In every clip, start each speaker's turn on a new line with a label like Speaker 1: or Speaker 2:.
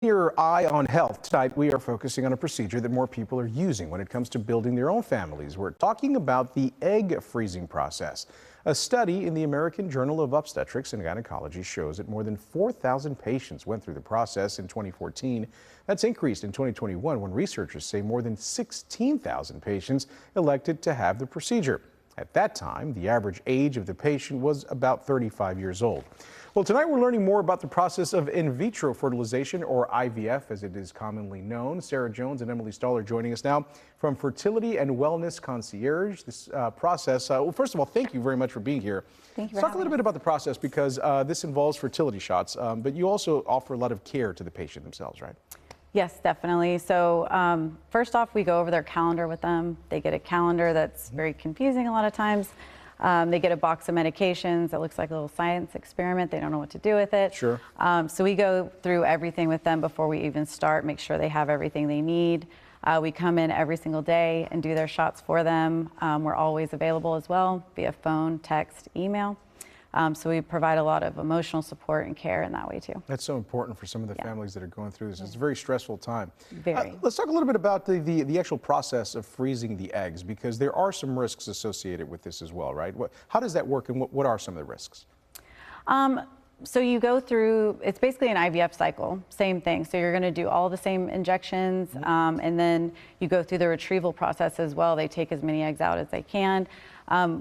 Speaker 1: Your eye on health. Tonight, we are focusing on a procedure that more people are using when it comes to building their own families. We're talking about the egg freezing process. A study in the American Journal of Obstetrics and Gynecology shows that more than 4,000 patients went through the process in 2014. That's increased in 2021 when researchers say more than 16,000 patients elected to have the procedure. At that time, the average age of the patient was about 35 years old. Well, tonight we're learning more about the process of in vitro fertilization, or IVF as it is commonly known. Sarah Jones and Emily Stahl are joining us now from Fertility and Wellness Concierge. This process, well, first of all, thank you very much for being here.
Speaker 2: Thank you.
Speaker 1: Let's talk a little bit about the process because this involves fertility shots, but you also offer a lot of care to the patient themselves, right?
Speaker 2: Yes, definitely. So first off, we go over their calendar with them. They get a calendar that's very confusing a lot of times. They get a box of medications that looks like a little science experiment. They don't know what to do with it.
Speaker 1: Sure.
Speaker 2: So we go through everything with them before we even start, make sure they have everything they need. We come in every single day and do their shots for them. We're always available as well via phone, text, email. So we provide a lot of emotional support and care in that way too.
Speaker 1: That's so important for some of the families that are going through this. It's a very stressful time.
Speaker 2: Very.
Speaker 1: Let's talk a little bit about the actual process of freezing the eggs, because there are some risks associated with this as well, right? How does that work, and what are some of the risks?
Speaker 2: So you go through, it's basically an IVF cycle, same thing. So you're going to do all the same injections, and then you go through the retrieval process as well. They take as many eggs out as they can.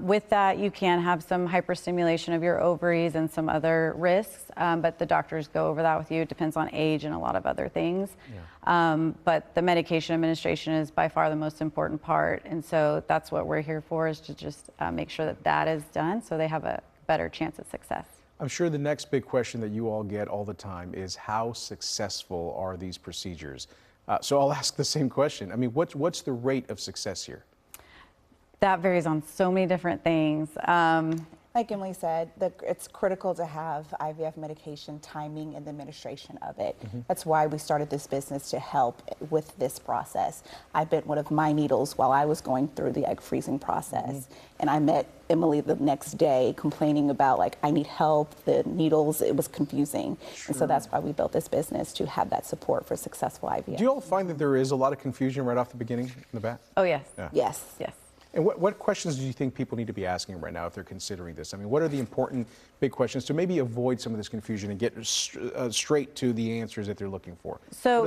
Speaker 2: With that, you can have some hyperstimulation of your ovaries and some other risks, but the doctors go over that with you. It depends on age and a lot of other things. Yeah. But the medication administration is by far the most important part, and so that's what we're here for, is to just make sure that that is done so they have a better chance of success.
Speaker 1: I'm sure the next big question that you all get all the time is how successful are these procedures? So I'll ask the same question. I mean, what's the rate of success here?
Speaker 2: That varies on so many different things.
Speaker 3: Like Emily said, it's critical to have IVF medication timing and the administration of it. That's why we started this business, to help with this process. I bent one of my needles while I was going through the egg freezing process. And I met Emily the next day complaining about, like, I need help, the needles, it was confusing. Sure. And so that's why we built this business, to have that support for successful IVF.
Speaker 1: Do you all find that there is a lot of confusion right off the beginning in the bat?
Speaker 2: Oh, yes.
Speaker 1: Yeah.
Speaker 3: Yes.
Speaker 2: Yes.
Speaker 1: And what questions do you think people need to be asking right now if they're considering this? I mean, what are the important big questions to maybe avoid some of this confusion and get straight to the answers that they're looking for?
Speaker 2: So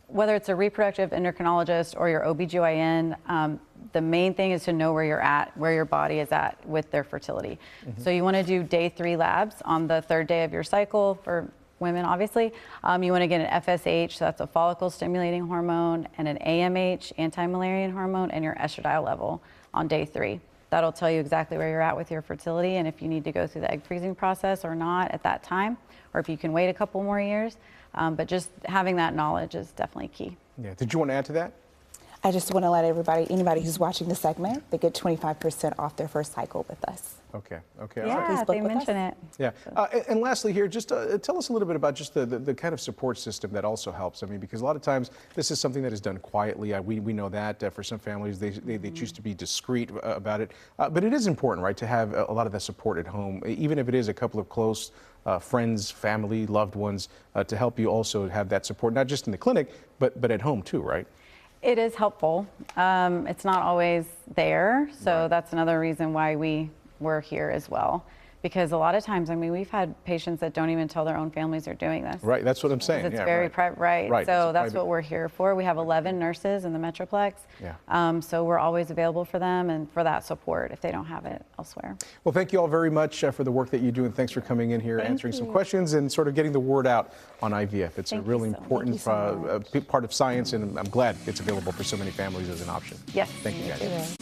Speaker 2: whether it's a reproductive endocrinologist or your OBGYN, the main thing is to know where you're at, where your body is at with their fertility. So you want to do day 3 labs on the 3rd day of your cycle for women, obviously. You want to get an FSH, so that's a follicle stimulating hormone, and an AMH, anti-Müllerian hormone, and your estradiol level on day 3. That'll tell you exactly where you're at with your fertility and if you need to go through the egg freezing process or not at that time, or if you can wait a couple more years. But just having that knowledge is definitely key.
Speaker 1: Yeah. Did you want to add to that?
Speaker 3: I just want to let anybody who's watching the segment, they get 25% off their first cycle with us.
Speaker 1: Okay. Okay.
Speaker 2: Yeah,
Speaker 1: All right.
Speaker 2: they mention it.
Speaker 1: Yeah. And lastly here, just tell us a little bit about just the kind of support system that also helps. I mean, because a lot of times this is something that is done quietly. We know that for some families, they choose to be discreet about it. But it is important, right, to have a lot of that support at home, even if it is a couple of close friends, family, loved ones, to help you also have that support, not just in the clinic, but at home too, right?
Speaker 2: It is helpful. It's not always there, so that's another reason why we're here as well. Because a lot of times, I mean, we've had patients that don't even tell their own families they're doing this.
Speaker 1: Right, that's what I'm saying.
Speaker 2: It's very private, right?
Speaker 1: Right.
Speaker 2: So that's what we're here for. We have 11 nurses in the Metroplex.
Speaker 1: Yeah.
Speaker 2: So we're always available for them and for that support if they don't have it elsewhere.
Speaker 1: Well, thank you all very much for the work that you do, and thanks for coming in here, answering some questions and sort of getting the word out on IVF. It's a really important part of science, and I'm glad it's available for so many families as an option.
Speaker 2: Yes.
Speaker 1: Thank you, guys.